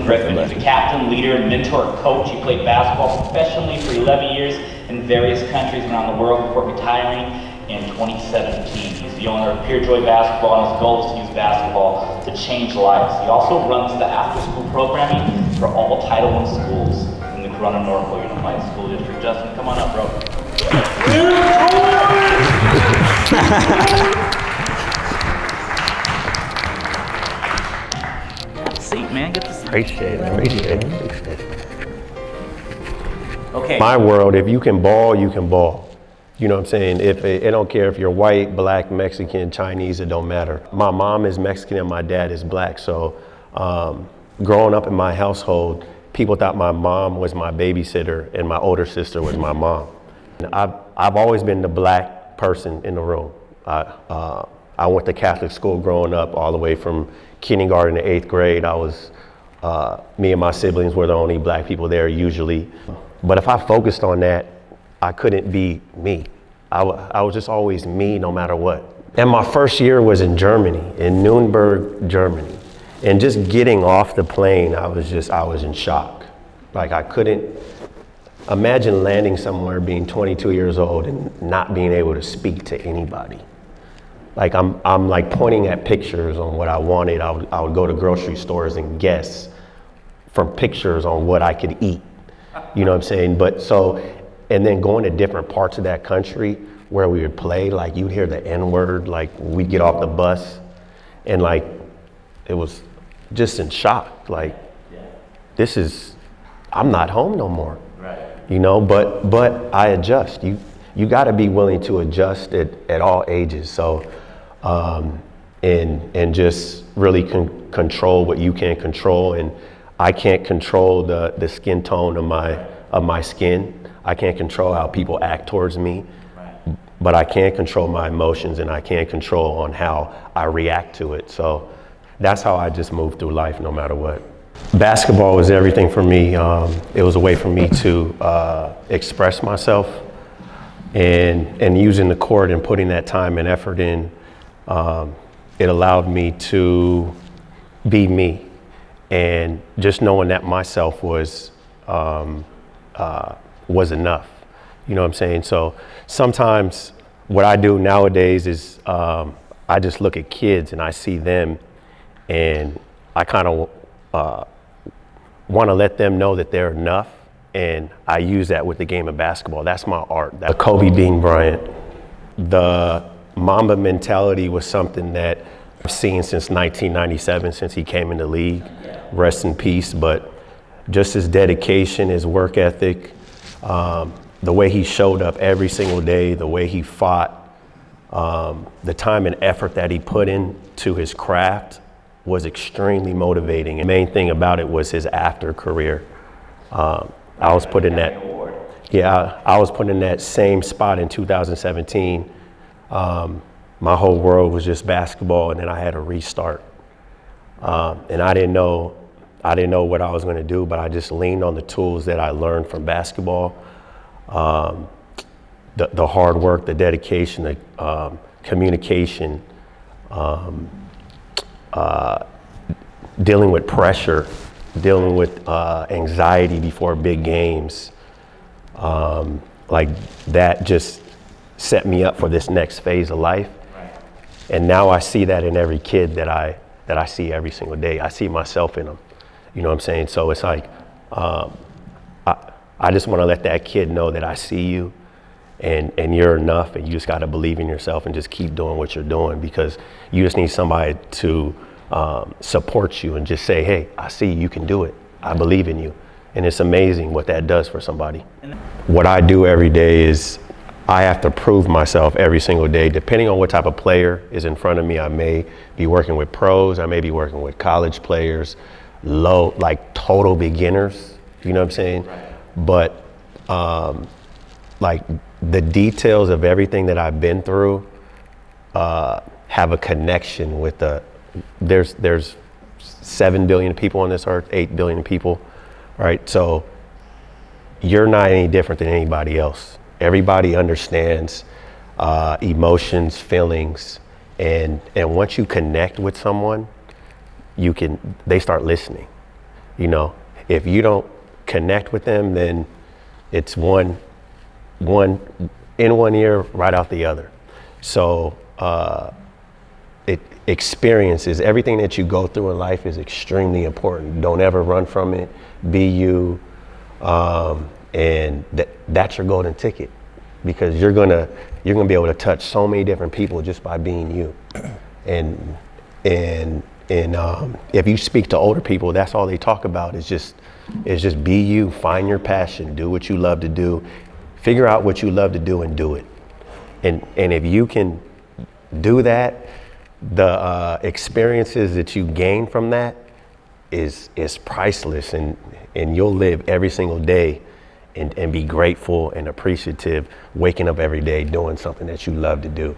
Griffin. He's a captain, leader, and mentor coach. He played basketball professionally for 11 years in various countries around the world before retiring in 2017. He's the owner of Pure Joy Basketball, and his goal is to use basketball to change lives. He also runs the after-school programming for all Title I schools in the Corona Norfolk Unified School District. Justin, come on up, bro. Seat, man. Get the seat. Appreciate it. Okay. My world, if you can ball, you can ball. You know what I'm saying? If it don't care if you're white, black, Mexican, Chinese, it don't matter. My mom is Mexican and my dad is black. So growing up in my household, people thought my mom was my babysitter and my older sister was my mom. I've always been the black person in the room. I went to Catholic school growing up all the way from kindergarten to 8th grade. Me and my siblings were the only black people there usually. But if I focused on that, I couldn't be me. I was just always me no matter what. And my first year was in Germany, in Nuremberg, Germany. And just getting off the plane, I was in shock. Like I couldn't imagine landing somewhere being 22 years old and not being able to speak to anybody. Like I'm like pointing at pictures on what I wanted. I would go to grocery stores and guess from pictures on what I could eat. You know what I'm saying? And then going to different parts of that country where we would play, like you'd hear the N-word, like we'd get off the bus and like, it was just in shock. Like, I'm not home no more. Right. You know, but I adjust. You gotta be willing to adjust at all ages. So, and just really control what you can control. And I can't control the skin tone of my skin. I can't control how people act towards me, right. But I can control my emotions and I can control on how I react to it. So that's how I just move through life no matter what. Basketball was everything for me. It was a way for me to express myself, and using the court and putting that time and effort in, it allowed me to be me. And just knowing that myself was enough. You know what I'm saying? So sometimes what I do nowadays is I just look at kids and I see them and I kind of want to let them know that they're enough. And I use that with the game of basketball. That's my art. That Kobe Bean Bryant. The Mamba mentality was something that I've seen since 1997, since he came in the league. Rest in peace. But just his dedication, his work ethic, the way he showed up every single day, the way he fought, the time and effort that he put into his craft was extremely motivating. And the main thing about it was his after career. I was put in that, I was put in that same spot in 2017. My whole world was just basketball, and then I had to restart. And I didn't know what I was going to do, but I just leaned on the tools that I learned from basketball. The hard work, the dedication, the communication, dealing with pressure, dealing with anxiety before big games. Like that just set me up for this next phase of life. Right. And now I see that in every kid that I see every single day. I see myself in them. You know what I'm saying? So it's like, I just want to let that kid know that I see you and you're enough, and you just got to believe in yourself and just keep doing what you're doing, because you just need somebody to support you and just say, hey, I see you, you can do it. I believe in you. And it's amazing what that does for somebody. What I do every day is I have to prove myself every single day. Depending on what type of player is in front of me, I may be working with pros, I may be working with college players, like total beginners, you know what I'm saying? Right. But like the details of everything that I've been through have a connection with there's 7 billion people on this earth, 8 billion people, right? So you're not any different than anybody else. Everybody understands emotions, feelings, and once you connect with someone, they start listening. You know, if you don't connect with them, then it's one in one ear, right out the other. So experiences, everything that you go through in life is extremely important. Don't ever run from it. Be you, and that's your golden ticket, because you're gonna be able to touch so many different people just by being you. And if you speak to older people, that's all they talk about is just be you, find your passion, do what you love to do, figure out what you love to do and do it. And if you can do that, the experiences that you gain from that is priceless, and you'll live every single day and be grateful and appreciative, waking up every day doing something that you love to do.